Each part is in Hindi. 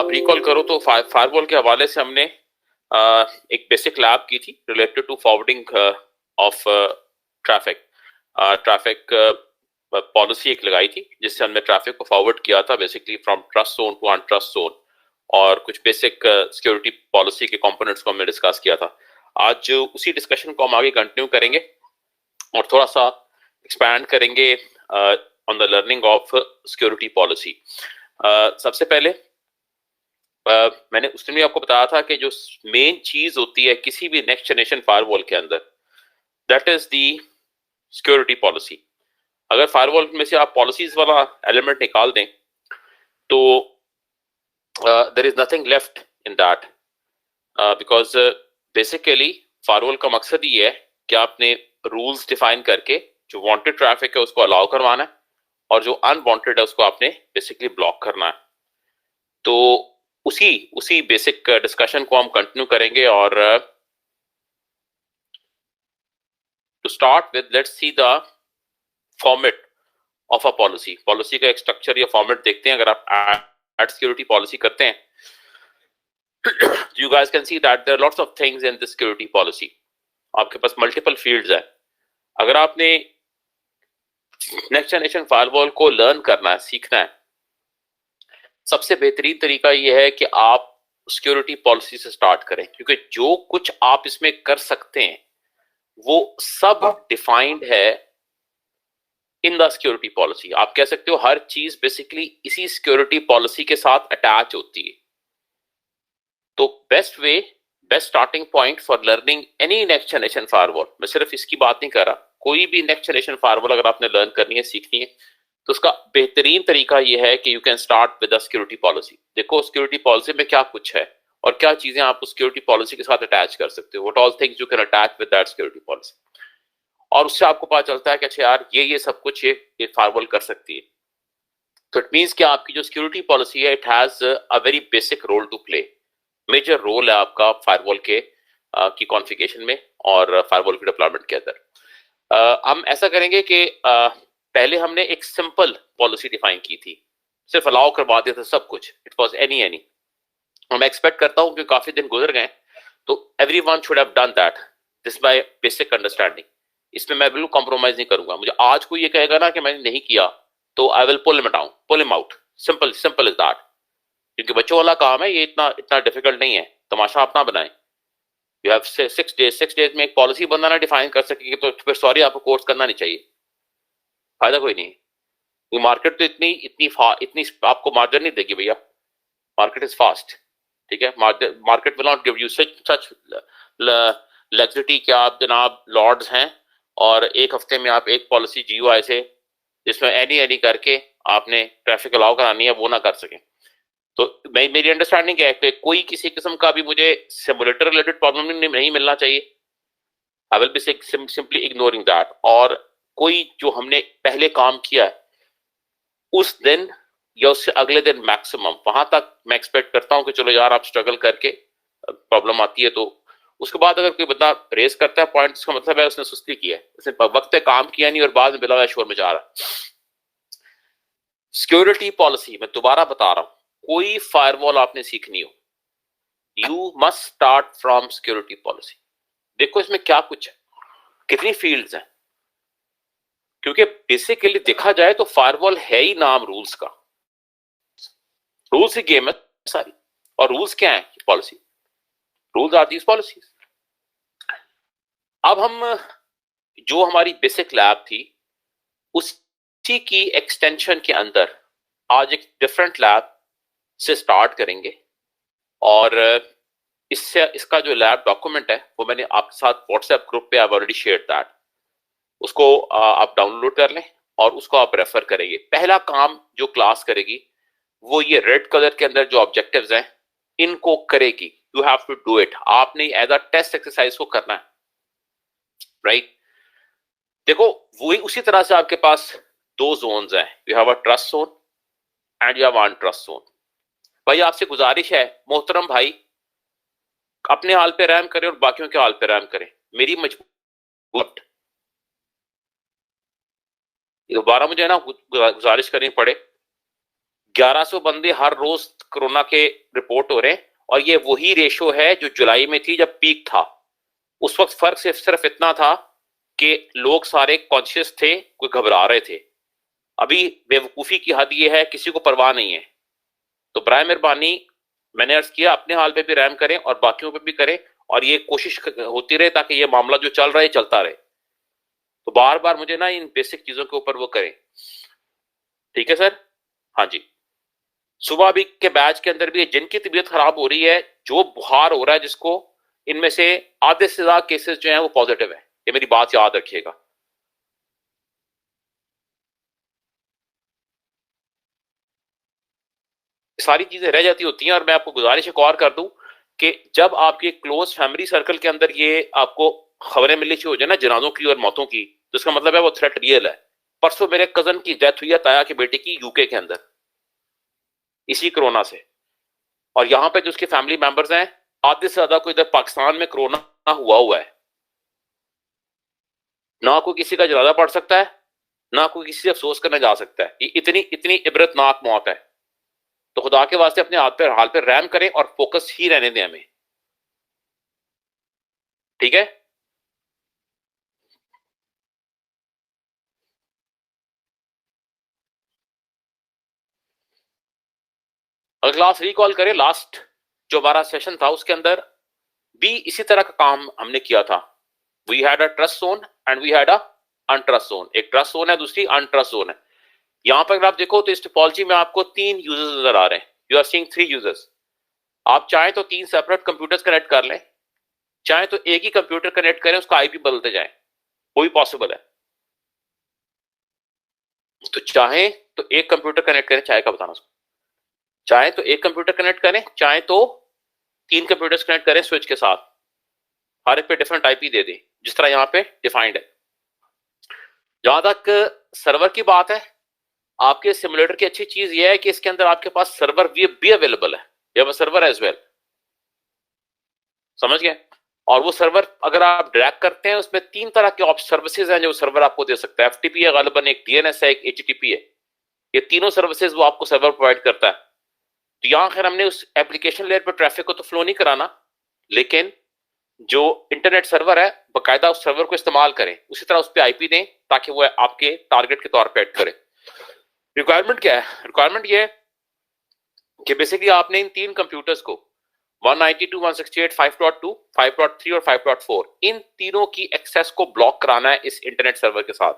आप रिकॉल करो तो फायरवॉल के हवाले से हमने एक बेसिक लैब की थी related to forwarding of traffic traffic policy एक लगाई थी जिससे हमने ट्रैफिक को फॉरवर्ड किया था basically from trust zone to untrust zone, और कुछ बेसिक सिक्योरिटी पॉलिसी के कंपोनेंट्स को हमने डिस्कस किया था। आज उसी डिस्कशन को हम आगे कंटिन्यू करेंगे और थोड़ा सा एक्सपैंड करेंगे on the learning of security policy. सबसे पहले मैंने उस दिन भी आपको बताया था कि जो मेन चीज होती है किसी भी नेक्स्ट जनरेशन फायरवॉल के अंदर, that is the security policy. अगर फायरवॉल में से आप पॉलिसीज वाला एलिमेंट निकाल दें तो there is nothing left in that, because basically firewall का मकसद ही है कि आपने रूल्स डिफाइन करके जो वांटेड ट्रैफिक है उसको अलाउ करवाना है और जो अनवांटेड है उसको आपने बेसिकली ब्लॉक करना है। तो उसी बेसिक डिस्कशन को हम कंटिन्यू करेंगे और to start with let's see the format of a policy. Policy का एक स्ट्रक्चर या फॉर्मेट देखते हैं। अगर आप एड सिक्योरिटी पॉलिसी करते हैं you guys can see that there are lots of things in this security policy. आपके पास मल्टीपल फील्ड्स है। अगर आपने नेक्स्ट जनरेशन फायरवॉल को लर्न करना है, सीखना है, सबसे बेहतरीन तरीका यह है कि आप सिक्योरिटी पॉलिसी से स्टार्ट करें, क्योंकि जो कुछ आप इसमें कर सकते हैं वो सब डिफाइंड है इन द सिक्योरिटी पॉलिसी। आप कह सकते हो हर चीज बेसिकली इसी सिक्योरिटी पॉलिसी के साथ अटैच होती है। तो best starting point for learning any next generation firewall, मैं सिर्फ इसकी बात नहीं कर रहा, कोई भी नेक्स्ट जनरेशन फायरवॉल अगर आपने लर्न करनी है, सीखनी है, तो उसका बेहतरीन तरीका यह है कि you can start with the security policy. देखो सिक्योरिटी पॉलिसी में क्या कुछ है और क्या चीजें आप सिक्योरिटी पॉलिसी के साथ अटैच कर सकते हो, what all things you can attach with that security policy. और उससे आपको पता चलता है कि अच्छा यार ये सब कुछ ये फायरवॉल कर सकती है। तो इट मींस कि आपकी जो सिक्योरिटी पॉलिसी है it has a very basic role to play. Major role है आपका फायरवॉल के की कॉन्फ़िगरेशन में और फायरवॉल की डिप्लॉयमेंट के अंदर। हम ऐसा करेंगे कि पहले हमने एक सिंपल पॉलिसी डिफाइन की थी, सिर्फ अलाउ करवा दिया था सब कुछ, इट वाज एनी और मैं एक्सपेक्ट करता हूं कि काफी दिन गुजर गए तो everyone should have done that, this by basic understanding. इसमें मैं बिल्कुल कॉम्प्रोमाइज नहीं करूंगा। मुझे आज कोई ये कहेगा ना कि मैंने नहीं किया तो I will pull him out. Simple is that, क्योंकि बच्चों वाला काम है ये, इतना डिफिकल्ट नहीं है, तमाशा अपना बनाएं। यू हैव 6 डेज में एक पॉलिसी बंदा ना डिफाइन कर सकेगी तो फिर सॉरी आपको कोर्स करना नहीं चाहिए, फायदा कोई नहीं। तो मार्केट तो इतनी आपको मार्जिन नहीं देगी भैया, मार्केट इज फास्ट, ठीक है। Market will not give you such luxury कि आप जनाब लॉर्ड्स हैं और एक हफ्ते में आप एक पॉलिसी जीयूआई से जिसमें एनी करके आपने ट्रैफिक अलाउ करानी है वो ना कर सके। तो मेरी अंडरस्टैंडिंग है कि कोई किसी किस्म का भी मुझे सिमुलेटर रिलेटेड प्रॉब्लम नहीं मिलना चाहिए। आई will be simply ignoring that. और कोई जो हमने पहले काम किया है उस दिन या उससे अगले दिन मैक्सिमम, वहां तक मैं एक्सपेक्ट करता हूं कि चलो यार आप स्ट्रगल करके प्रॉब्लम आती है तो उसके बाद अगर कोई बंदा रेस करता है पॉइंट, उसका मतलब है उसने सुस्ती किया है, उसने वक्त पे काम किया नहीं और बाद में बिला शोर में जा रहा है। सिक्योरिटी पॉलिसी मैं दोबारा बता रहा हूं, कोई फायरवॉल आपने सीखनी हो you must start from security policy. देखो इसमें क्या कुछ है, कितनी फील्ड्स हैं, क्योंकि बेसिकली देखा जाए तो फायरवॉल है ही नाम रूल्स का, रूल्स की गेम है सारी। और रूल्स क्या है? Policy. Rules are these policies. अब हम जो हमारी बेसिक लैब थी उसी की एक्सटेंशन के अंदर आज एक डिफरेंट लैब से स्टार्ट करेंगे और इसका जो लैब डॉक्यूमेंट है वो मैंने आपके साथ व्हाट्सएप ग्रुप पे आई ऑलरेडी शेयर्ड दैट, उसको आप डाउनलोड कर लें और उसको आप रेफर करेंगे। पहला काम जो क्लास करेगी वो ये रेड कलर के अंदर जो ऑब्जेक्टिव्स हैं इनको करेगी। You have to do it, आपने एज अ टेस्ट एक्सरसाइज को करना है, राइट। देखो वही उसी तरह से आपके पास दो जोन्स हैं, you have a trust zone and you have untrust zone. भाई आपसे गुजारिश है मोहतरम भाई, अपने हाल पे रहम करें और बाकियों के हाल पे रहम करें। मेरी मजबूर दोबारा मुझे ना गुजारिश करनी पड़े, 1100 बंदे हर रोज कोरोना के रिपोर्ट हो रहे हैं, और ये वही रेशो है जो जुलाई में थी जब पीक था। उस वक्त फर्क सिर्फ इतना था कि लोग सारे कॉन्शियस थे, कोई घबरा रहे थे। अभी बेवकूफी की हद ये है, किसी को परवाह नहीं है। तो बराए मेहरबानी, मैंने अर्ज किया अपने हाल पे भी रहम करें और बाकियों पे भी करें, और ये कोशिश होती रहे ताकि ये मामला जो चल रहा है चलता रहे। तो बार बार मुझे ना इन बेसिक चीजों के ऊपर वो करें। ठीक है सर? हाँ जी। सुबह अभी के बैच के अंदर भी जिनकी तबीयत खराब हो रही है, जो बुखार हो रहा है जिसको, इनमें से आधे से ज्यादा केसेस जो हैं वो पॉजिटिव है। ये मेरी बात याद रखिएगा। सारी चीजें रह जाती होती हैं, और मैं आपको गुजारिश एक और कर दूं कि जब आपके क्लोज फैमिली सर्कल के अंदर ये आपको खबरें मिलनी शुरू हो जाए ना जनाजों की और मौतों की, तो इसका मतलब है वो थ्रेट रियल है। परसों मेरे कजन की डेथ हुई है, ताया की बेटी की, यूके के अंदर, इसी कोरोना से। और यहाँ पे जो उसके फैमिली मेंबर्स हैं, आधे से ज्यादा को इधर पाकिस्तान में कोरोना हुआ हुआ है। ना कोई किसी का जनाजा पढ़ सकता है, ना कोई किसी से अफसोस करने जा सकता है। ये इतनी इतनी इबरतनाक मौत है। तो खुदा के वास्ते अपने हाल पे रहम करें और फोकस ही रहने दें हमें। ठीक है? अगर क्लास रिकॉल करें, लास्ट जो हमारा सेशन था उसके अंदर भी इसी तरह का काम हमने किया था। We had a trust zone and we had a untrust zone. एक ट्रस्ट जोन है, दूसरी अनट्रस्ट जोन है। यहां पर अगर आप देखो तो इस टोपोलॉजी में आपको 3 यूजर्स नजर आ रहे हैं। You are seeing 3 users. आप चाहें तो 3 सेपरेट कंप्यूटर्स कनेक्ट कर लें, चाहे तो एक ही कंप्यूटर कनेक्ट करें, उसका आईपी बदलते जाएं, वो भी पॉसिबल है। तो चाहे तो एक कंप्यूटर कनेक्ट करें, चाहे का बताना उसको, चाहे तो एक कंप्यूटर कनेक्ट करें, चाहे तो 3 कंप्यूटर्स कनेक्ट करें स्विच के साथ, हर एक पे डिफरेंट आईपी दे दें जिस तरह यहाँ पे डिफाइंड है। जहां तक सर्वर की बात है, आपके सिमुलेटर की अच्छी चीज यह है कि इसके अंदर आपके पास सर्वर भी अवेलेबल है, या सर्वर एज वेल। समझ गए? और वो सर्वर अगर आप ड्रैग करते हैं, उसमें 3 तरह के सर्विसेज हैं जो सर्वर आपको दे सकता है। एफटीपी है गालिबन, एक डीएनएस है, एक एचटीटीपी है। ये तीनों सर्विसेज वो आपको सर्वर प्रोवाइड करता है। तो यहां खैर हमने उस एप्लीकेशन लेयर पर ट्रैफिक को तो फ्लो नहीं कराना, लेकिन जो इंटरनेट सर्वर है बाकायदा उस सर्वर को इस्तेमाल करें, उसी तरह उस पर आईपी दें ताकि वो आपके टारगेट के तौर पर ऐड करे। रिक्वायरमेंट क्या है? रिक्वायरमेंट ये है कि बेसिकली आपने इन 3 कंप्यूटर्स को 192, 168, 5.2, 5.3 और 5.4, इन तीनों की एक्सेस को ब्लॉक कराना है इस इंटरनेट सर्वर के साथ।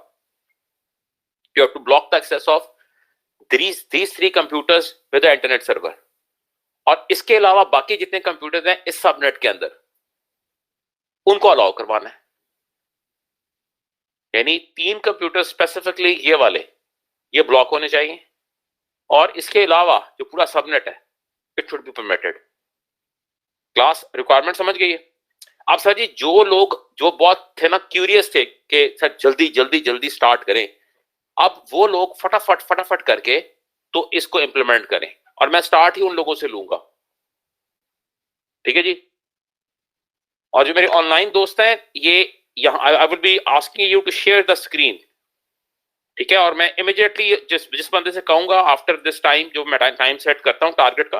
You have to block the access of these 3 computers with the internet server. और इसके अलावा बाकी जितने कंप्यूटर्स हैं इस सबनेट के अंदर, उनको अलाउ करवाना है। यानी 3 कंप्यूटर स्पेसिफिकली ये वाले, ये ब्लॉक होने चाहिए, और इसके अलावा जो पूरा सबनेट है, it should be permitted. Class requirement समझ गई है? अब सर जी, जो लोग जो बहुत थे ना क्यूरियस थे कि सर जल्दी जल्दी जल्दी स्टार्ट करें, अब वो लोग फटाफट फटाफट करके तो इसको इंप्लीमेंट करें, और मैं स्टार्ट ही उन लोगों से लूंगा। ठीक है जी? और जो मेरे ऑनलाइन दोस्त हैं, ये यहाँ I will be asking you to share the screen. ठीक है? और मैं इमीडिएटली जिस बंदे से कहूंगा आफ्टर दिस टाइम, जो मैं टाइम सेट करता हूं टारगेट का,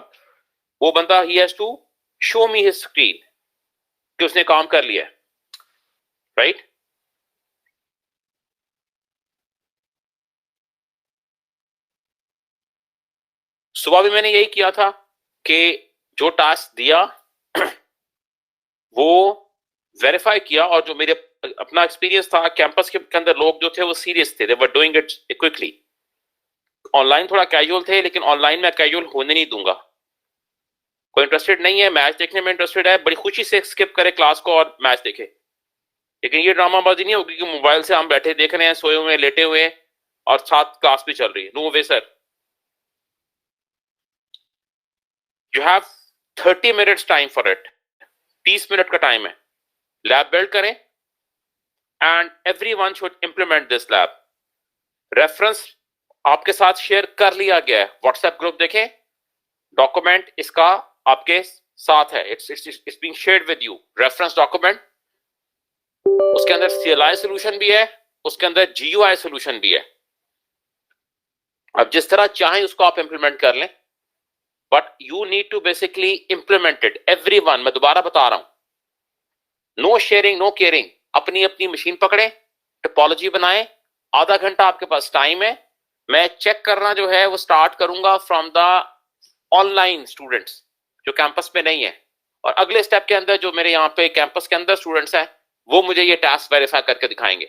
वो बंदा ही has to show me his screen कि उसने काम कर लिया है। राइट? सुबह भी मैंने यही किया था कि जो टास्क दिया वो वेरीफाई किया, और जो मेरे अपना एक्सपीरियंस था कैंपस के अंदर, लोग जो थे वो सीरियस थे, they were doing it quickly. Online थोड़ा कैजुअल थे, लेकिन ऑनलाइन मैं कैजुअल होने नहीं दूंगा। कोई इंटरेस्टेड नहीं है, मैच देखने में इंटरेस्टेड है, बड़ी खुशी से स्किप करे क्लास को और मैच देखे। लेकिन ये ड्रामाबाजी नहीं होगी कि मोबाइल से हम बैठे देख रहे हैं, सोए हुए लेटे हुए, और साथ क्लास भी चल रही है। No way sir. You have 30 minutes time for it. 30 minute का टाइम है। लैब बिल्ड करें, and everyone should implement this lab. Reference आपके साथ शेयर कर लिया गया है, व्हाट्सएप ग्रुप देखें, डॉक्यूमेंट इसका आपके साथ है, it's being shared with you, reference document. उसके अंदर CLI सोल्यूशन भी है, उसके अंदर GUI सोल्यूशन भी है। अब जिस तरह चाहें उसको आप इंप्लीमेंट कर लें, but you need to basically implement it everyone. मैं दोबारा बता रहा हूं, नो शेयरिंग नो केयरिंग। अपनी अपनी मशीन पकड़े, टोपोलॉजी बनाएं, आधा घंटा आपके पास टाइम है। मैं चेक करना जो है वो स्टार्ट करूंगा फ्रॉम द ऑनलाइन स्टूडेंट्स जो कैंपस पे नहीं है, और अगले स्टेप के अंदर जो मेरे यहाँ पे कैंपस के अंदर स्टूडेंट्स हैं वो मुझे ये टास्क वेरीफाई करके दिखाएंगे।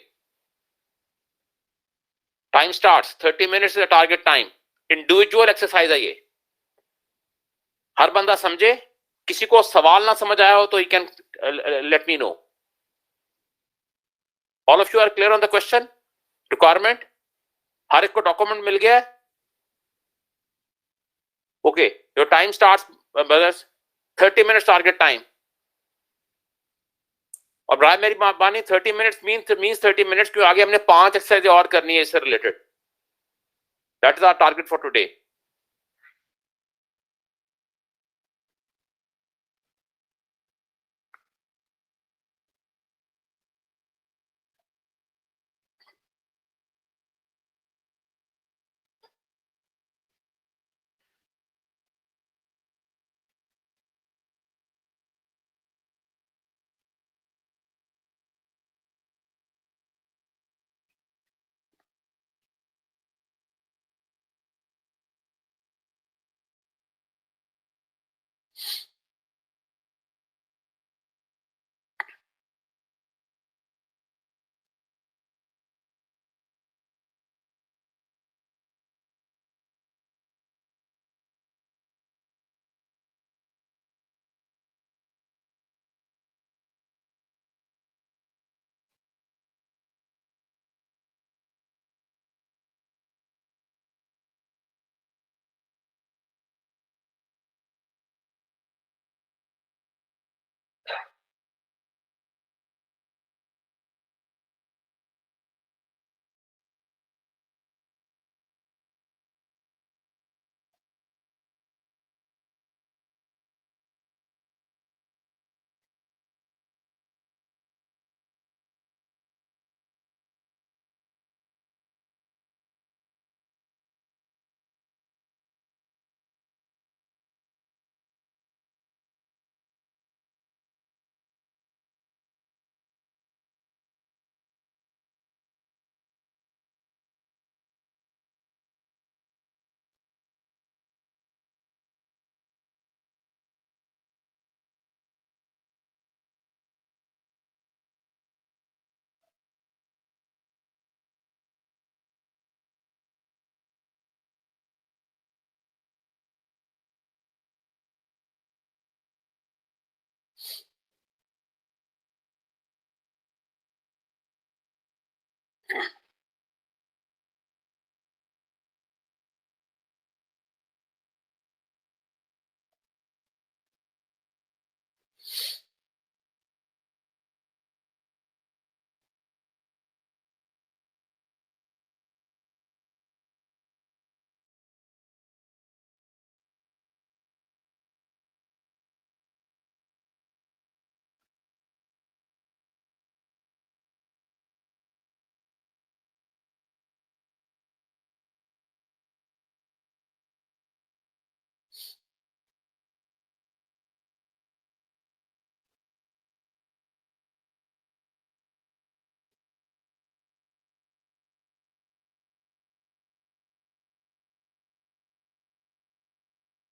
Time starts 30 minutes is target time. Individual exercise है ये, हर बंदा समझे। किसी को सवाल ना समझ आया हो तो ही can let me know. All of you are clear on the question requirement? हर एक को डॉक्यूमेंट मिल गया है? Okay, your time starts brothers 30 minutes target time. और ब्राय मेरी बानी 30 मिनट्स मीन्स 30 मिनट्स, क्यों आगे हमने 5 एक्सरसाइज और करनी है इससे related. That is our target for today.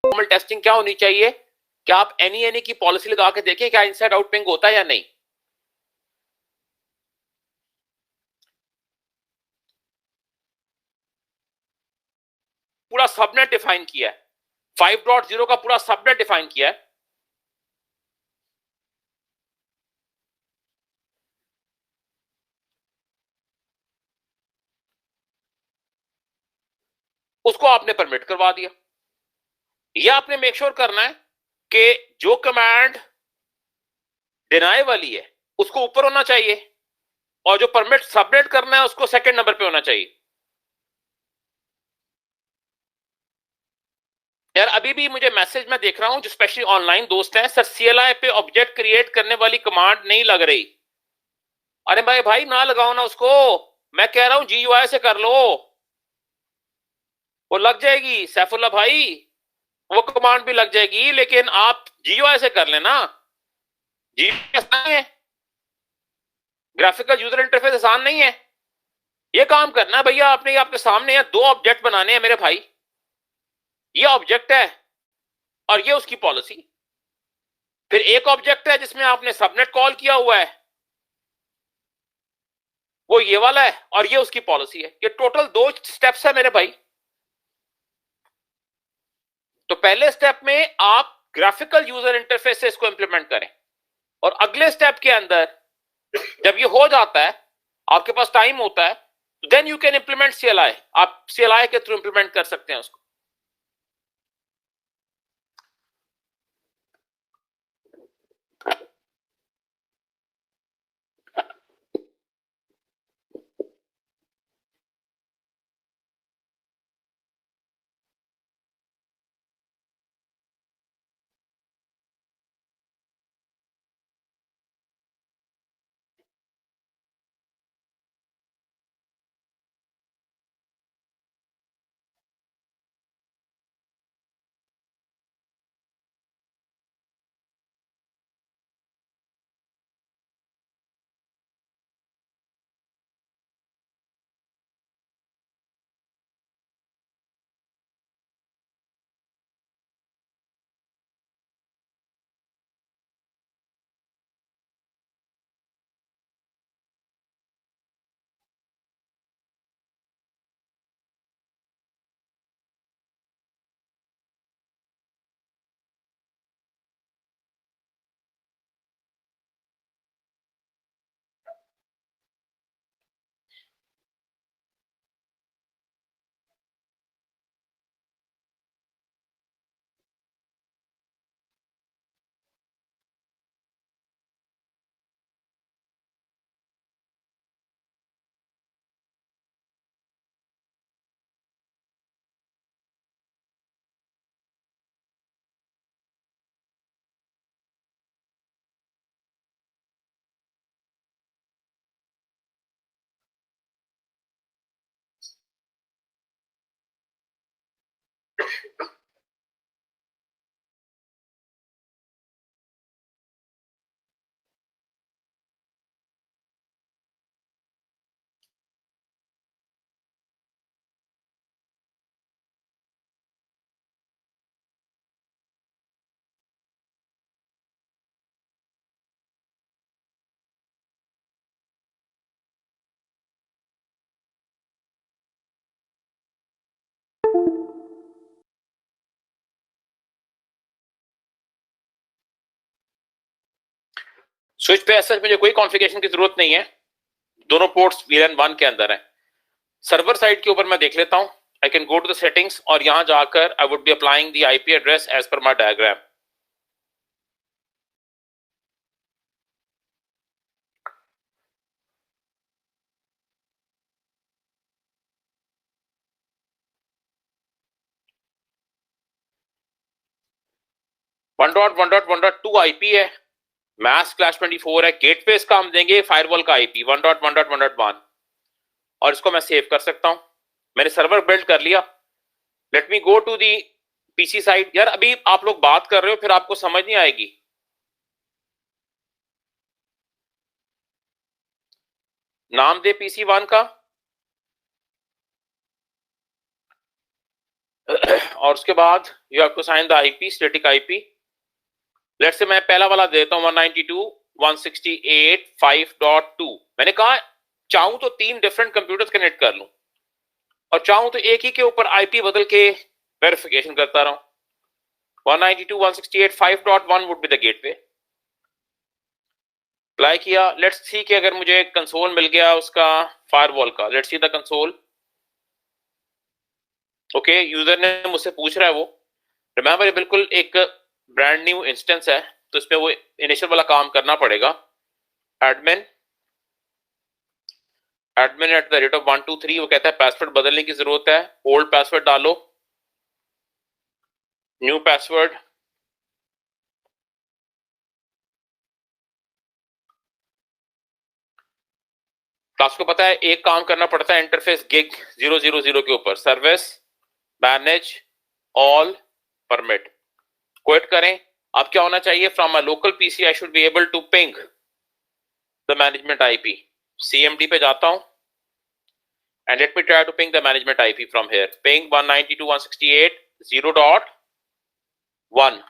Normal testing क्या होनी चाहिए? क्या आप एनी की पॉलिसी लगा के देखें क्या इनसाइड आउट पिंग होता है या नहीं? पूरा सबनेट डिफाइन किया है, 5.0 का पूरा सबनेट डिफाइन किया है। उसको आपने परमिट करवा दिया। यह आपने मेक श्योर करना है कि जो कमांड डिनाई वाली है उसको ऊपर होना चाहिए, और जो परमिट सबमिट करना है उसको सेकंड नंबर पे होना चाहिए। यार अभी भी मुझे मैसेज में देख रहा हूं जो स्पेशली ऑनलाइन दोस्त हैं, सर सीएलआई पे ऑब्जेक्ट क्रिएट करने वाली कमांड नहीं लग रही। अरे भाई ना लगाओ ना उसको, मैं कह रहा हूं जीयूआई से कर लो। वो लग जाएगी सैफुल्ला भाई, वो कमांड भी लग जाएगी, लेकिन आप जीयूआई से कर लेना। जीयूआई आसान है, ग्राफिकल यूजर इंटरफेस आसान नहीं है। ये काम करना है भैया आपने, आपके सामने है, दो ऑब्जेक्ट बनाने हैं मेरे भाई। ये ऑब्जेक्ट है और ये उसकी पॉलिसी। फिर एक ऑब्जेक्ट है जिसमें आपने सबनेट कॉल किया हुआ है, वो ये वाला है, और ये उसकी पॉलिसी है। ये टोटल दो स्टेप्स है मेरे भाई। तो पहले स्टेप में आप ग्राफिकल यूजर इंटरफेस से इसको इंप्लीमेंट करें, और अगले स्टेप के अंदर जब ये हो जाता है, आपके पास टाइम होता है, then you can implement CLI. आप सीएलआई के थ्रू इंप्लीमेंट कर सकते हैं उसको। स्विच पे ऐसा मुझे कोई कॉन्फ़िगरेशन की जरूरत नहीं है, दोनों पोर्ट्स वीएलएन 1 के अंदर है। सर्वर साइड के ऊपर मैं देख लेता हूं, I can go to the settings, और यहां जाकर I would be applying the IP address as per my diagram. One dot one dot one dot two IP है, मैस्क क्लास 24 है, गेटवे का हम देंगे फायरवॉल का आईपी 1.1.1.1, और इसको मैं सेव कर सकता हूं। मैंने सर्वर बिल्ड कर लिया। Let me go to the PC side. यार अभी आप लोग बात कर रहे हो, फिर आपको समझ नहीं आएगी। नाम दे पीसी 1 का और उसके बाद you have to sign the IP, static IP. Let's say मैं पहला वाला देता हूं 192.168.5.2। मैंने कहा चाहूं तो 3 डिफरेंट कंप्यूटर्स कनेक्ट कर लूं, और चाहूं तो एक ही के ऊपर आईपी बदल के वेरिफिकेशन करता रहूं। 192.168.5.1 would be the gateway. Apply किया। लेट्स सी कि अगर मुझे कंसोल मिल गया उसका फायरवॉल का। Let's see the console. Okay, user ने मुझसे पूछ रहा है वो, रिमेंबर ये बिल्कुल एक ब्रांड न्यू इंस्टेंस है, तो इसमें वो इनिशियल वाला काम करना पड़ेगा। Admin admin at the rate of 123। वो कहता है पासवर्ड बदलने की जरूरत है, ओल्ड पासवर्ड डालो, न्यू पासवर्ड। तो आपको पता है एक काम करना पड़ता है इंटरफेस गिग 000 के ऊपर, service manage all permit, quit करें। अब क्या होना चाहिए, from a local PC I should be able to ping the management IP. CMD पे जाता हूं and let me try to ping the management IP from here. Ping 192.168.0.1.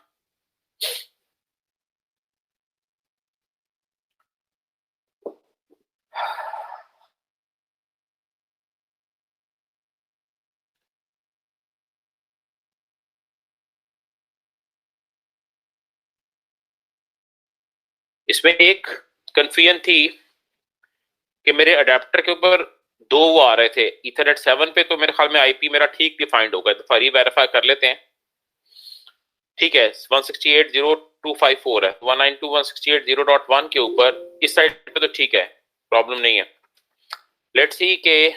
इसमें एक कंफ्यूजन थी कि मेरे अडेप्टर के ऊपर दो वो आ रहे थे इथरनेट 7 पे, तो मेरे ख्याल में आईपी मेरा ठीक डिफाइंड होगा, तो री वेरीफाई कर लेते हैं। ठीक है, 168.0.254 है, 192.168.0.1 के ऊपर इस साइड पे तो ठीक है, प्रॉब्लम नहीं है। लेट्स सी के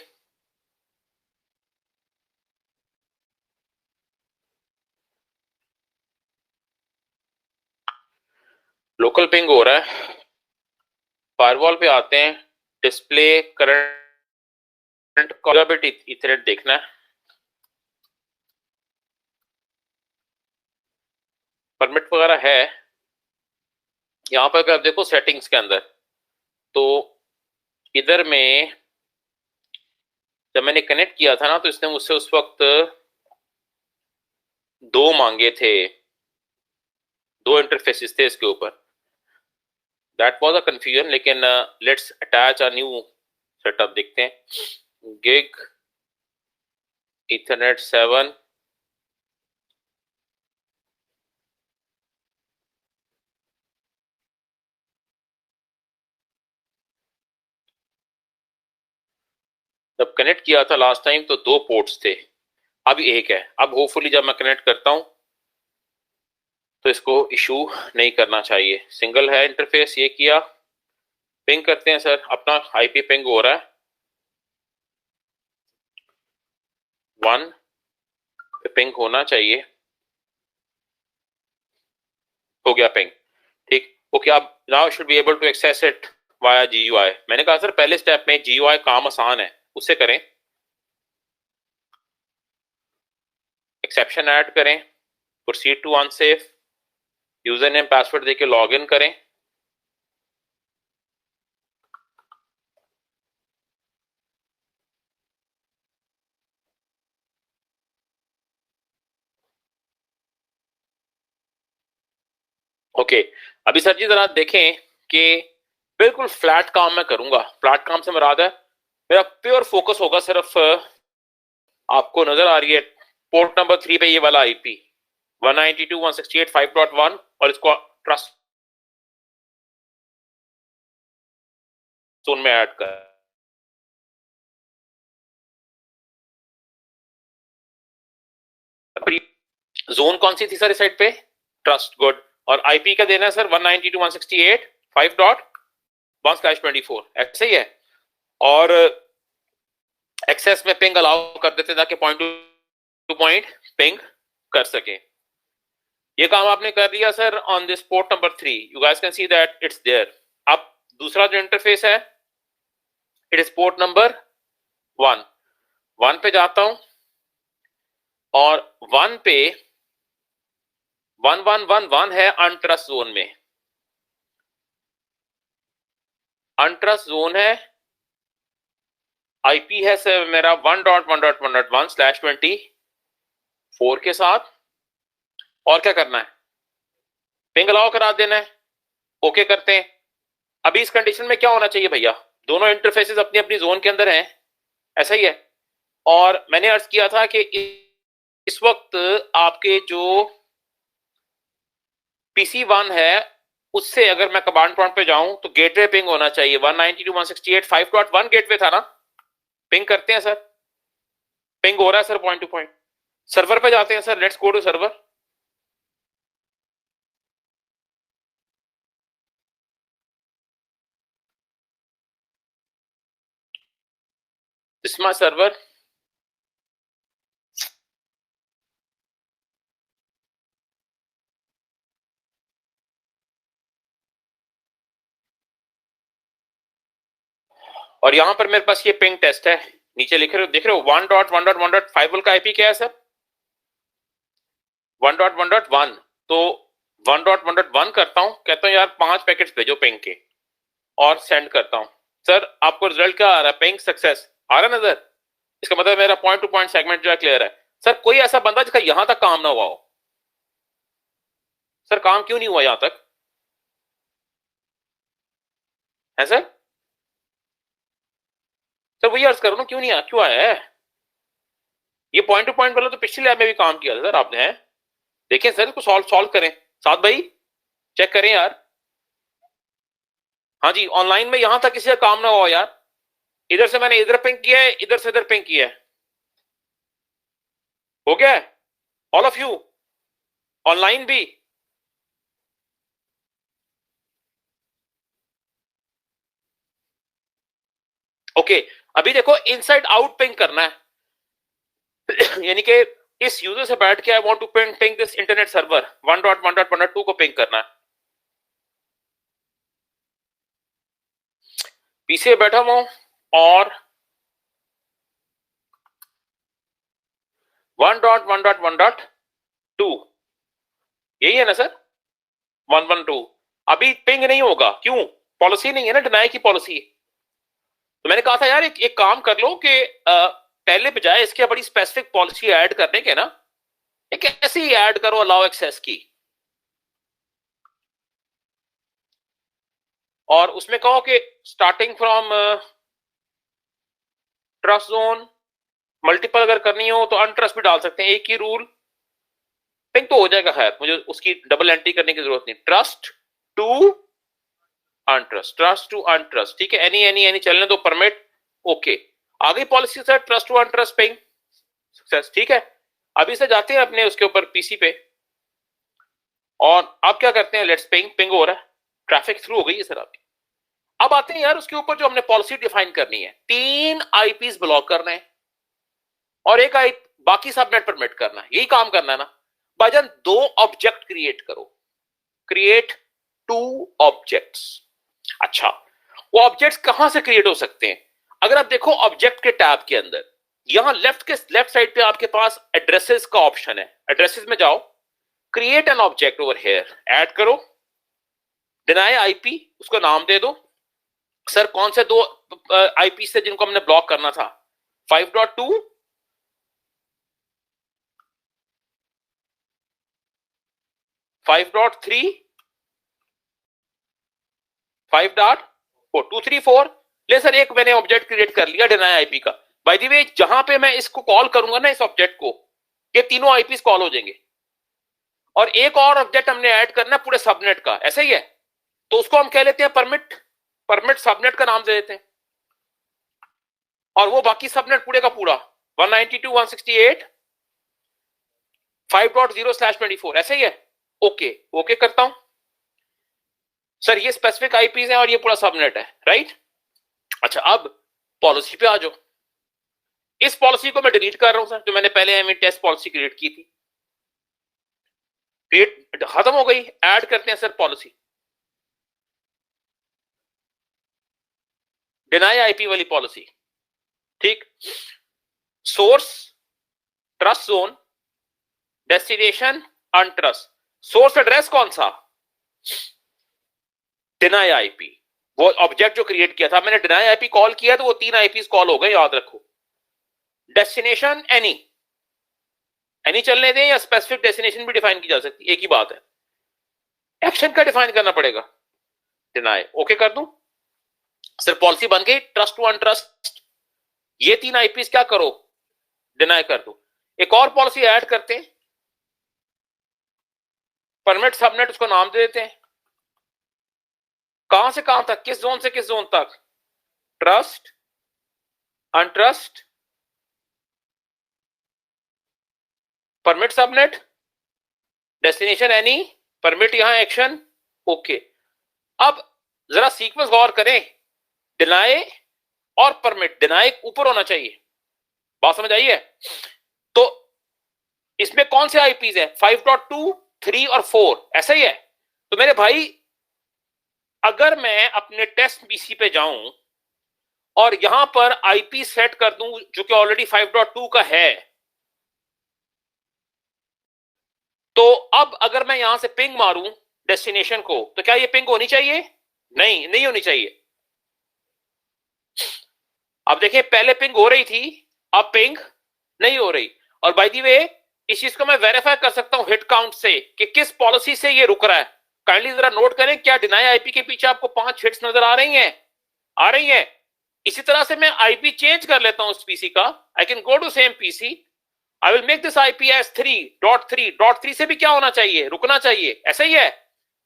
लोकल पिंग हो रहा है। फायरवॉल पे आते हैं, डिस्प्ले करंट बिट इथरनेट देखना है, परमिट वगैरह है। यहां पर अगर देखो सेटिंग्स के अंदर, तो इधर में जब मैंने कनेक्ट किया था ना, तो इसने मुझसे उस वक्त दो मांगे थे, दो इंटरफेसेस थे इसके ऊपर। दैट वाज अ कंफ्यूजन, लेकिन let's attach a new setup, देखते हैं। गिग इथरनेट 7 जब कनेक्ट किया था लास्ट टाइम तो दो पोर्ट्स थे, अब एक है। अब होपफुली जब मैं कनेक्ट करता हूं तो इसको इशू नहीं करना चाहिए। सिंगल है इंटरफेस, ये किया। पिंग करते हैं सर, अपना आईपी पिंग हो रहा है 1 पे, पिंग होना चाहिए, हो गया पिंग। ठीक, ओके। अब now should be able to access it via GUI. मैंने कहा सर पहले स्टेप में जीयूआई काम आसान है, उससे करें। एक्सेप्शन ऐड करें, proceed to unsafe, user name password देके लॉग इन करें। ओके, अभी सर जी जरा देखें कि बिल्कुल फ्लैट काम मैं करूंगा। फ्लैट काम से मुराद है मेरा प्योर फोकस होगा सिर्फ, आपको नजर आ रही है पोर्ट नंबर 3 पे ये वाला आईपी 192.168.5.1, और इसको ट्रस्ट जोन में ऐड कर। जोन कौन सी थी सर इस साइड पे, ट्रस्ट, गुड। और आईपी का देना है सर 192.168.5.1/24, ऐसे ही है। और एक्सेस में पिंग अलाउ कर देते ताकि पॉइंट टू पॉइंट पिंग कर सके। ये काम आपने कर लिया sir on this port number 3, you guys can see that it's there. अब दूसरा जो इंटरफेस है, इट इज पोर्ट नंबर 1 पे जाता हूं, और 1 पे 1111 है अनट्रस्ट जोन में। अनट्रस्ट जोन है, आईपी है सर मेरा 1.1.1.1/24 के साथ। और क्या करना है, पिंग अलाउ करा देना है, ओके करते हैं। अभी इस कंडीशन में क्या होना चाहिए भैया, दोनों इंटरफेसेस अपनी अपनी जोन के अंदर हैं, ऐसा ही है। और मैंने अर्ज किया था कि इस वक्त आपके जो PC1 है उससे अगर मैं कमांड प्रॉम्प्ट पे जाऊं तो गेटवे पिंग होना चाहिए 192.168.5.1 गेटवे था ना। पिंग करते हैं सर, पिंग हो रहा है sir point to point. Server पे जाते हैं sir, let's go to server. This my server. और यहां पर मेरे पास ये पिंग टेस्ट है, नीचे लिख रहे हो, देख रहे हो 1.1.1.5 का आईपी क्या है सर, 1.1.1, तो 1.1.1 करता हूं, कहता हूं यार 5 पैकेट्स भेजो पिंग के, और सेंड करता हूं। सर आपको रिजल्ट क्या आ रहा है? पिंग सक्सेस आ रहा है नजर? इसका मतलब मेरा पॉइंट टू पॉइंट सेगमेंट जो है क्लियर है। सर कोई ऐसा बंदा जिसका यहां तक काम ना हुआ हो? सर काम क्यों नहीं हुआ यहां तक? है सर? सर वही अर्ज करो ना, क्यों नहीं आया, क्यों आया है? ये पॉइंट टू पॉइंट वाला तो पिछले लैब में भी काम किया था सर आपने, है? देखिए सर इसको सॉल्व सॉल्व करें, साथ भाई चेक करें यार। हाँ जी, ऑनलाइन में यहां तक किसी का काम ना हुआ यार। इधर से मैंने इधर पिंक किया है, इधर से इधर पिंक किया है, हो गया है? ऑल ऑफ यू ऑनलाइन भी? ओके, अभी देखो इनसाइड आउट पिंग करना है यानी कि इस यूजर से बैठ के I want to ping ping this internet server 1.1.1.2 को पिंग करना है। पीछे बैठा हुआ हूं और 1.1.1.2, यही है ना सर? 112 अभी पिंग नहीं होगा, क्यों? पॉलिसी नहीं है ना, डिनाई की पॉलिसी। तो मैंने कहा था यार एक काम कर लो कि पहले बजाय इसके बड़ी स्पेसिफिक पॉलिसी ऐड करने के ना, एक ऐसे ही ऐड करो अलाउ एक्सेस की, और उसमें कहो कि starting from trust zone, multiple अगर करनी हो तो अनट्रस्ट भी डाल सकते हैं, एक ही रूल पिंग तो हो जाएगा। खैर मुझे उसकी डबल एंट्री करने की जरूरत नहीं, trust to untrust, trust to untrust, ठीक है, एनी एनी एनी चलने दो, परमिट, ओके। आगे policy sir trust to untrust ping success, ठीक है। अभी से जाते हैं अपने उसके ऊपर पीसी पे, और अब क्या करते हैं, लेट्स पिंग, पिंग हो रहा है, ट्रैफिक थ्रू हो गई है सर आपकी। अब आते हैं यार उसके ऊपर जो हमने पॉलिसी डिफाइन करनी है, 3 आईपीस ब्लॉक करना है और एक आई बाकी सबनेट परमिट करना है, यही काम करना है ना भाईजान। 2 ऑब्जेक्ट क्रिएट करो, क्रिएट 2 ऑब्जेक्ट्स। अच्छा, वो ऑब्जेक्ट्स कहां से क्रिएट हो सकते हैं? अगर आप देखो ऑब्जेक्ट के टैब के अंदर, यहां लेफ्ट साइड पे आपके पास एड्रेसेस का ऑप्शन है, एड्रेसेस में जाओ, create an object over here, add करो, डिनाई आईपी उसको नाम दे दो। सर कौन से 2 आईपी से जिनको हमने ब्लॉक करना था? 5.2, 5.3, 5.4, 234। ले सर एक मैंने ऑब्जेक्ट क्रिएट कर लिया डिनाई आईपी का। बाय द वे जहां पे मैं इसको कॉल करूंगा ना, इस ऑब्जेक्ट को, ये तीनों आईपीस कॉल हो जाएंगे, और एक और ऑब्जेक्ट हमने ऐड करना पूरे सबनेट का, ऐसा ही है, तो उसको हम कह लेते हैं परमिट, परमिट सबनेट का नाम दे देते हैं, और वो बाकी सबनेट पूरे का पूरा 192.168 5.0/24, ऐसे ही है। ओके ओके करता हूं सर, ये स्पेसिफिक आईपीज है और ये पूरा सबनेट है, राइट? अच्छा अब पॉलिसी पे आ जाओ। इस पॉलिसी को मैं डिलीट कर रहा हूं सर, जो मैंने पहले एमई टेस्ट पॉलिसी क्रिएट की थी, क्रिएट खत्म हो गई, ऐड करते हैं सर पॉलिसी, डिनाई आईपी वाली पॉलिसी, ठीक। Source trust zone, destination untrust, source address कौन सा? डिनाई आईपी, वो ऑब्जेक्ट जो क्रिएट किया था मैंने, डिनाई आईपी कॉल किया तो वो 3 आईपीस कॉल हो गए, याद रखो। डेस्टिनेशन एनी, एनी चलने दें या स्पेसिफिक डेस्टिनेशन भी डिफाइन की जा सकती है, एक ही बात है, एक्शन का डिफाइन करना पड़ेगा। डिनाई ओके कर दूं सर, पॉलिसी बन गई, ट्रस्ट टू अनट्रस्ट, ये 3 आईपीस क्या करो, डिनाई कर दो। एक और पॉलिसी ऐड करते हैं, परमिट सबनेट, उसको नाम दे देते हैं, कहां से कहां तक, किस जोन से किस जोन तक, trust untrust, permit subnet, destination any, permit यहां एक्शन, ओके। अब जरा सीक्वेंस गौर करें, डिनाई और परमिट, डिनाई ऊपर होना चाहिए, बात समझ आई है? तो इसमें कौन से आईपीज है? 5.2, 3 और 4, ऐसा ही है। तो मेरे भाई अगर मैं अपने टेस्ट पीसी पे जाऊं और यहां पर आईपी सेट कर दूं जो कि ऑलरेडी 5.2 का है, तो अब अगर मैं यहां से पिंग मारूं डेस्टिनेशन को, तो क्या ये पिंग होनी चाहिए? नहीं, नहीं होनी चाहिए। अब देखिए, पहले पिंग हो रही थी, अब पिंग नहीं हो रही। और बाय द वे, इस चीज को मैं वेरीफाई कर सकता हूं हिट काउंट से कि किस पॉलिसी से ये रुक रहा है। काइंडली जरा नोट करें, क्या डिनाई आईपी के पीछे आपको 5 हिट्स नजर आ रही हैं? आ रही है। इसी तरह से मैं आईपी चेंज कर लेता हूं उस पीसी का। I can go to same PC, I will make this IP as 3.3 से भी क्या होना चाहिए? रुकना चाहिए। ऐसा ही है।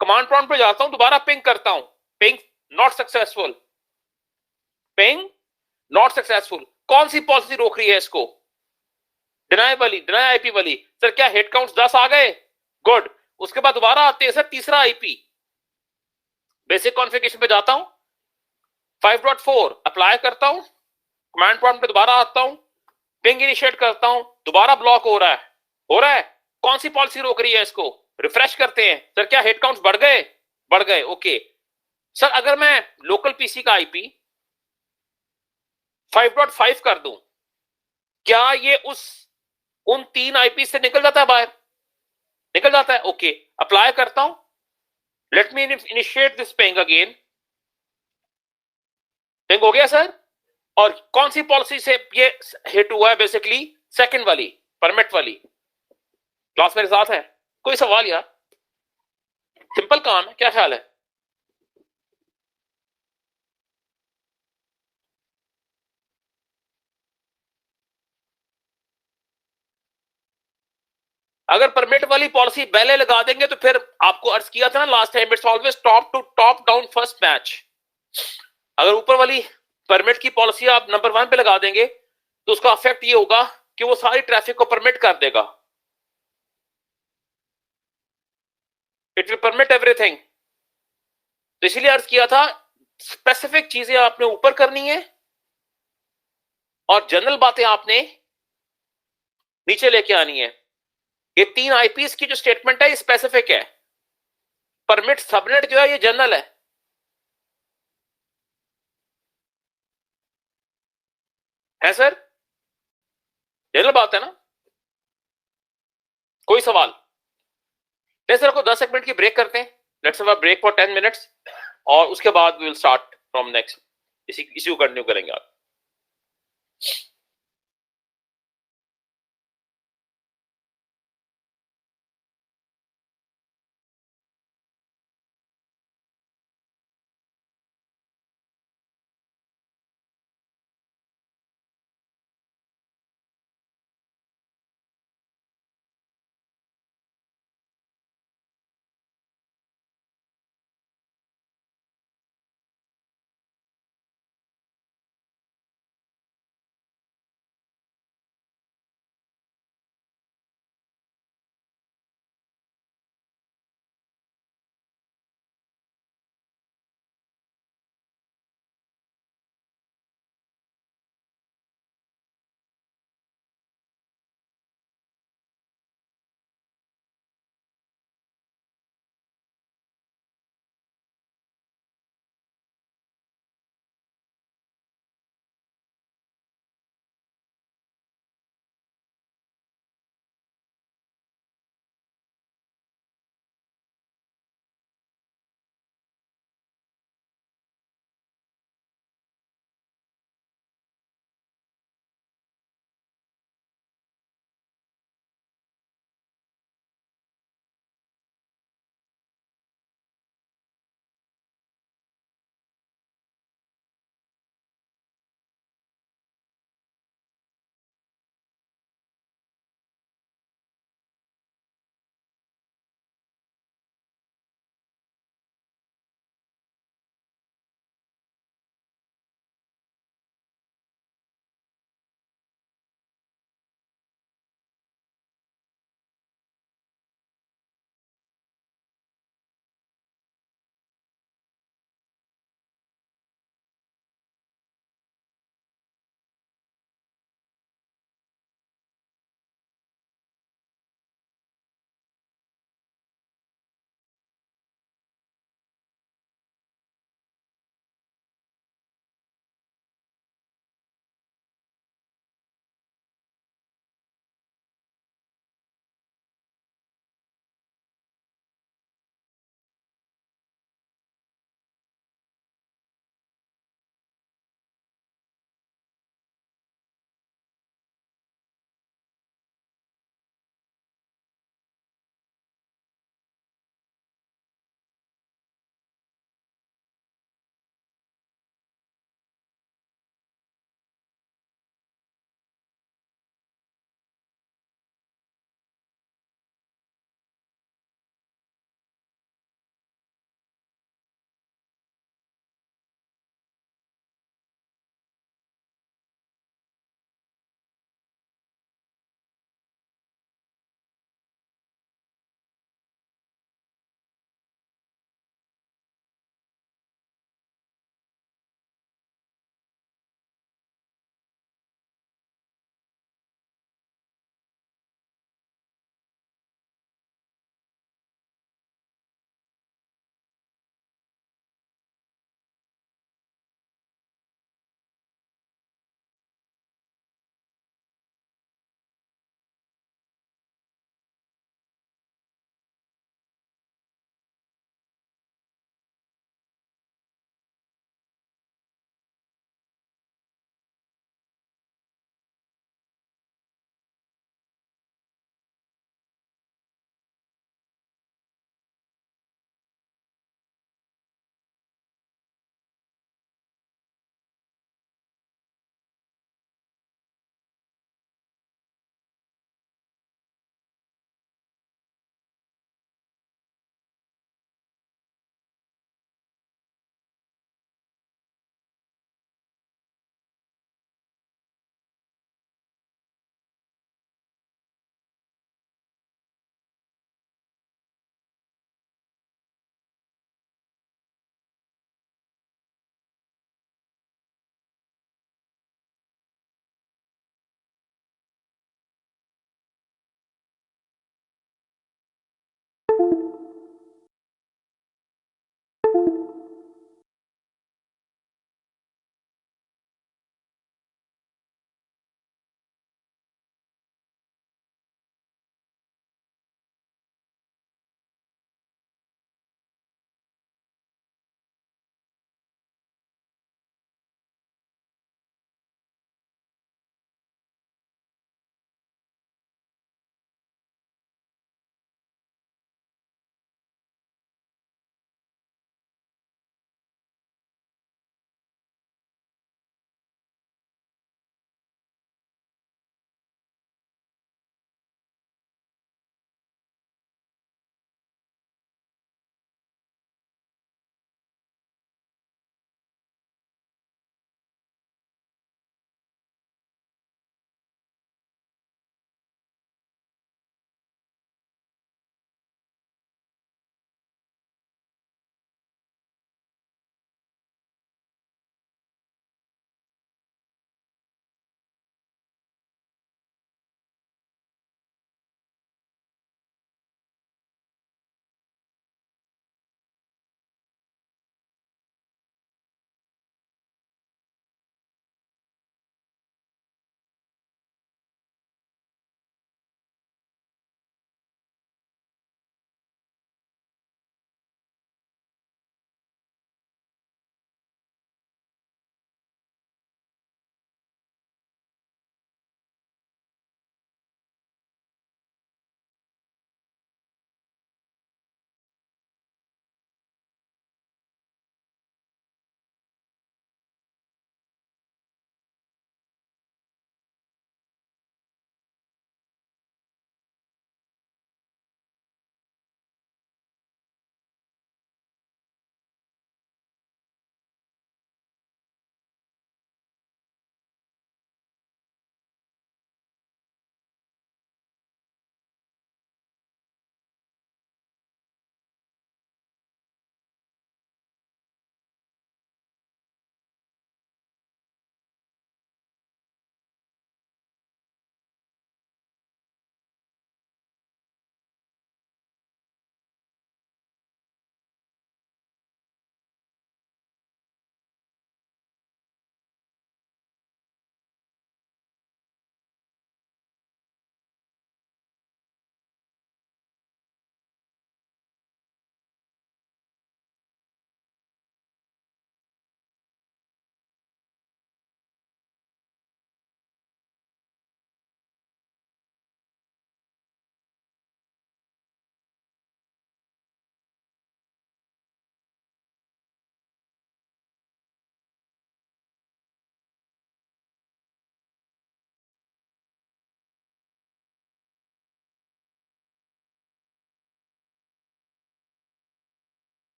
कमांड प्रॉम्प्ट पे जाता हूं, दोबारा पिंग करता हूं, ping not successful, ping not successful. कौन सी पॉलिसी रोक रही है इसको? डिनाई वाली, डिनाई आईपी वाली। सर क्या हिट काउंट्स 10 आ गए? गुड। उसके बाद दोबारा आते हैं सर तीसरा आईपी, बेसिक कॉन्फ़िगरेशन पे जाता हूं, 5.4 अप्लाई करता हूं, कमांड प्रॉम्प्ट पे दोबारा आता हूं, पिंग इनिशिएट करता हूं, दोबारा ब्लॉक हो रहा है, हो रहा है। कौन सी पॉलिसी रोक रही है इसको? रिफ्रेश करते हैं, सर क्या हिट काउंट्स बढ़ गए? बढ़ गए, ओके। सर अगर मैं लोकल पीसी का आईपी 5.5 कर दूं, क्या ये उन 3 आईपी से निकल जाता है बाहर? निकल जाता है, ओके। अप्लाई करता हूं, let me initiate this ping again, ping हो गया सर। और कौन सी पॉलिसी से ये हिट हुआ है? बेसिकली सेकंड वाली, परमिट वाली। क्लास मेरे साथ है? कोई सवाल यार? सिंपल काम है, क्या ख्याल है? अगर परमिट वाली पॉलिसी पहले लगा देंगे तो फिर आपको अर्ज किया था ना last time, it's always top to top down first match. अगर ऊपर वाली परमिट की पॉलिसी आप नंबर 1 पे लगा देंगे तो उसका इफेक्ट ये होगा कि वो सारी ट्रैफिक को परमिट कर देगा। It will permit everything. तो इसीलिए अर्ज किया था, स्पेसिफिक चीजें आपने ऊपर करनी है और जनरल बातें आपने नीचे लेके आनी है। ये 3 आईपीएस की जो स्टेटमेंट है ये स्पेसिफिक है, परमिट सबनेट जो है ये जनरल है सर? जनरल बात है ना? कोई सवाल नहीं सर? को 10 मिनट की ब्रेक करते हैं, let's have a break for 10 minutes, और उसके बाद we will start from next, इसी को कंटिन्यू करेंगे आप।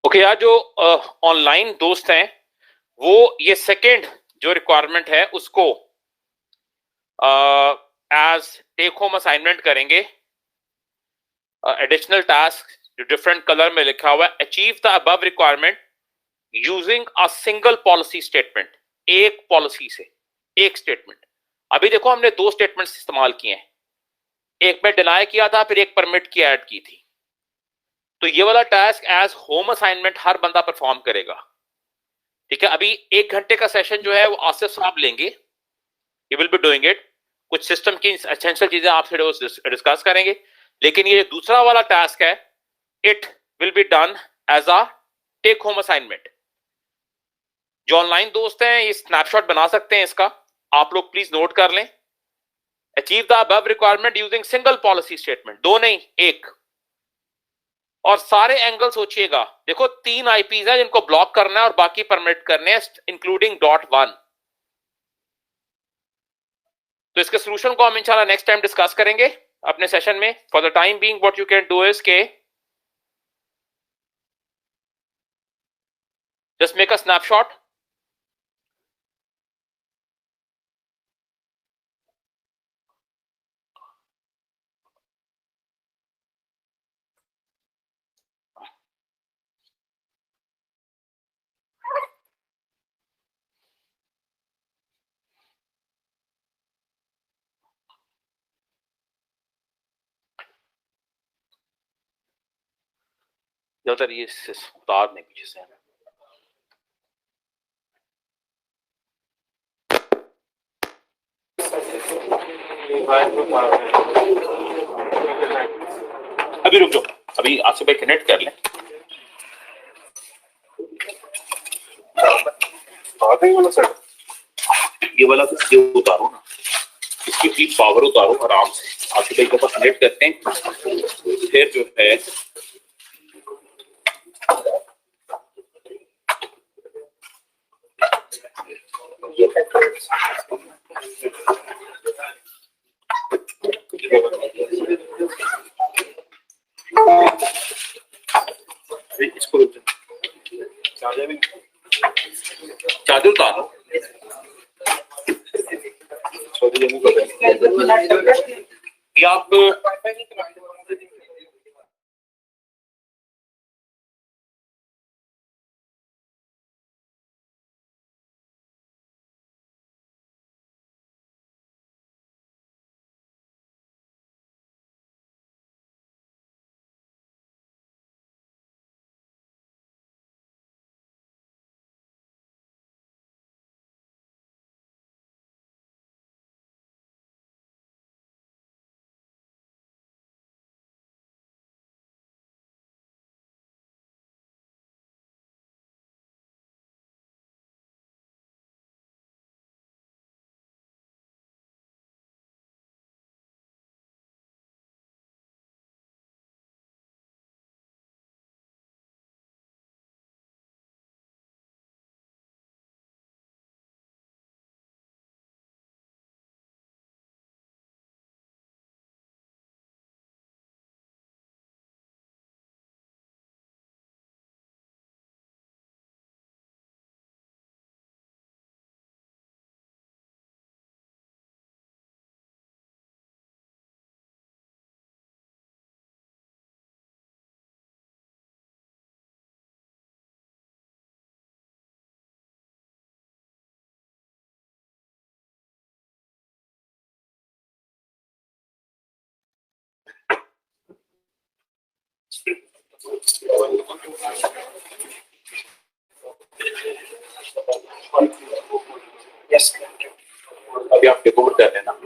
ओके यार, जो ऑनलाइन दोस्त हैं वो ये सेकेंड जो रिक्वायरमेंट है उसको एज टेक होम असाइनमेंट करेंगे। एडिशनल टास्क जो डिफरेंट कलर में लिखा हुआ है, achieve the above requirement using a single policy statement. एक पॉलिसी से एक स्टेटमेंट। अभी देखो हमने दो स्टेटमेंट्स इस्तेमाल किए हैं, एक में डिनाई किया था, फिर एक परमिट की ऐड की थी। तो ये वाला टास्क एज होम असाइनमेंट हर बंदा परफॉर्म करेगा। ठीक है, अभी 1 घंटे का सेशन जो है वो आसिफ साहब लेंगे, he will be doing it. कुछ सिस्टम की एसेंशियल चीजें आपसे डिस्कस करेंगे, लेकिन ये दूसरा वाला टास्क है, it will be done as a take home assignment. जो ऑनलाइन दोस्त हैं ये स्नैपशॉट बना सकते हैं इसका, आप लोग प्लीज नोट कर लें। Achieve the above requirement using single policy statement, दो नहीं एक। और सारे एंगल सोचिएगा, देखो 3 आईपीज है जिनको ब्लॉक करना है और बाकी परमिट करने हैं, इंक्लूडिंग .1। तो इसके सोल्यूशन को हम इंशाल्लाह नेक्स्ट टाइम डिस्कस करेंगे अपने सेशन में। For the time being what you can do is के जस्ट मेक अ स्नैपशॉट। ज्यादातर ये उतार नहीं पीछे से। अभी रुक जाओ, अभी आपसे भाई कनेक्ट कर लें। ये वाला तो ये उतारो ना, इसकी पावर उतारो आराम से। आपसे भाई को पास कनेक्ट करते हैं, फिर जो है इसको चादर उतारो। ये आप यस, अभी आप टेक ओवर कर लेना।